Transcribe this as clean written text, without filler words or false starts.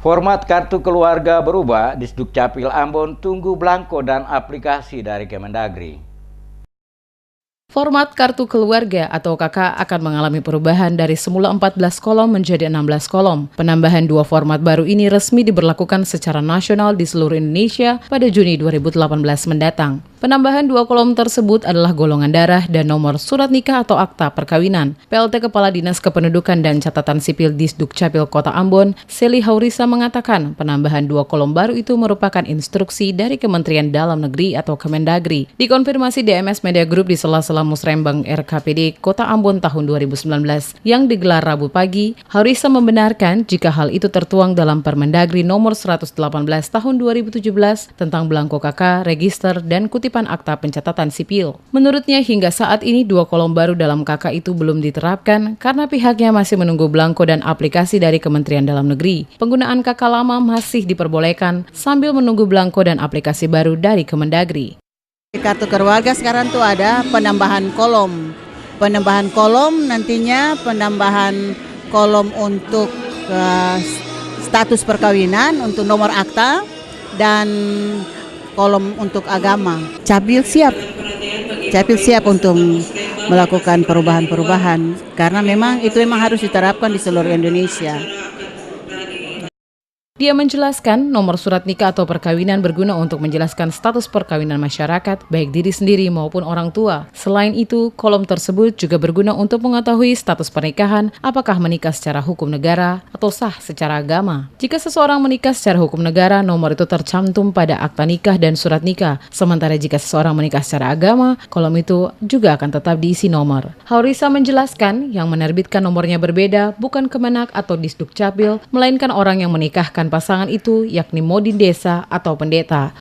Format kartu keluarga berubah, Disdukcapil Ambon tunggu belangko dan aplikasi dari Kemendagri. Format kartu keluarga atau KK akan mengalami perubahan dari semula 14 kolom menjadi 16 kolom. Penambahan dua format baru ini resmi diberlakukan secara nasional di seluruh Indonesia pada Juni 2018 mendatang. Penambahan dua kolom tersebut adalah golongan darah dan nomor surat nikah atau akta perkawinan. PLT Kepala Dinas Kependudukan dan Catatan Sipil Disdukcapil Kota Ambon, Seli Haurisa mengatakan penambahan dua kolom baru itu merupakan instruksi dari Kementerian Dalam Negeri atau Kemendagri. Dikonfirmasi DMS Media Group di sela-sela Musrembang RKPD Kota Ambon tahun 2019 yang digelar Rabu pagi, Haurisa membenarkan jika hal itu tertuang dalam Permendagri nomor 118 tahun 2017 tentang belangko KK, register, dan kutipan akta pencatatan sipil. Menurutnya hingga saat ini dua kolom baru dalam KK itu belum diterapkan karena pihaknya masih menunggu belangko dan aplikasi dari Kementerian Dalam Negeri. Penggunaan KK lama masih diperbolehkan sambil menunggu belangko dan aplikasi baru dari Kemendagri. Kartu keluarga sekarang tuh ada penambahan kolom. Penambahan kolom nantinya penambahan kolom untuk status perkawinan, untuk nomor akta, dan kolom untuk agama. Capil siap untuk melakukan perubahan-perubahan karena memang itu harus diterapkan di seluruh Indonesia. Dia menjelaskan nomor surat nikah atau perkawinan berguna untuk menjelaskan status perkawinan masyarakat, baik diri sendiri maupun orang tua. Selain itu, kolom tersebut juga berguna untuk mengetahui status pernikahan, apakah menikah secara hukum negara atau sah secara agama. Jika seseorang menikah secara hukum negara, nomor itu tercantum pada akta nikah dan surat nikah. Sementara jika seseorang menikah secara agama, kolom itu juga akan tetap diisi nomor. Haurisa menjelaskan yang menerbitkan nomornya berbeda bukan Kemenak atau Disdukcapil, melainkan orang yang menikahkan pasangan itu yakni Modin Desa atau pendeta.